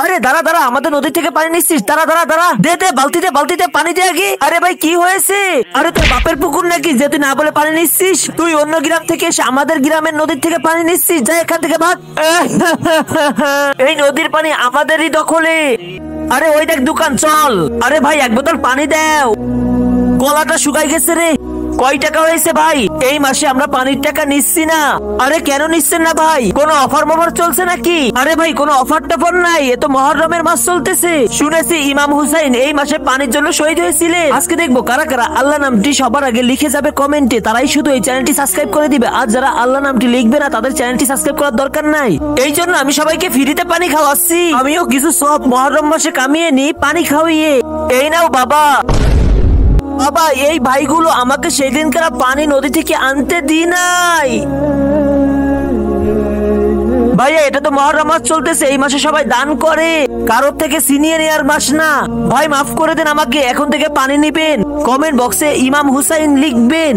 আরে দাঁড়া দাঁড়া, আমাদের নদী থেকে পানি নিচ্ছিস? দাঁড়া দাঁড়া দাঁড়া, দে দে, বালতিতে বালতিতে পানি দে আগে। আরে ভাই কি হয়েছে? আরে তোর বাপের পুকুর নাকি যে তুই না বলে পানি নিচ্ছিস? তুই অন্য গ্রাম থেকে এসে আমাদের গ্রামের নদীর থেকে পানি নিচ্ছিস? যা এখান থেকে ভাগ। এই নদীর পানি আমাদেরই দখলে। আরে ওই দেখ দোকান, চল। আরে ভাই এক বোতল পানি দাও, গলাটা শুকাই গেছে রে। কয় টাকা হয়েছে ভাই? এই মাসে আমরা পানির টাকা নিচ্ছি না। আরে কেন নিচ্ছেন না ভাই? কোনো অফার মফার চলছে নাকি? আরে ভাই কোনো অফার টফার নাই, এ তো মহররমের মাস চলতেছে। শুনেছি ইমাম হুসাইন এই মাসে পানির জন্য শহীদ হয়েছিলেন। আজকে দেখবো কারা কারা আল্লাহ নামটি সবার আগে লিখে যাবে কমেন্টে, তারাই শুধু এই চ্যানেলটি সাবস্ক্রাইব করে দিবে। আর যারা আল্লাহ নামটি লিখবে না তাদের চ্যানেলটি সাবস্ক্রাইব করার দরকার নাই। এই জন্য আমি সবাইকে ফ্রিতে পানি খাওয়াচ্ছি। আমিও কিছু সব মহররম মাসে কামিয়ে নি পানি খাওয়িয়ে। এই নাও বাবা। বাবা এই ভাইগুলো আমাকে সেদিনকার পানি নদী থেকে আনতে দি নাই। ভাইয়া এটা তো মহররম মাস চলতেছে, এই মাসে সবাই দান করে, কারোর থেকে সিনিয়র নেয়ার মাস না। ভাই মাফ করে দেন আমাকে, এখন থেকে পানি নিবেন। কমেন্ট বক্সে ইমাম হুসাইন লিখবেন।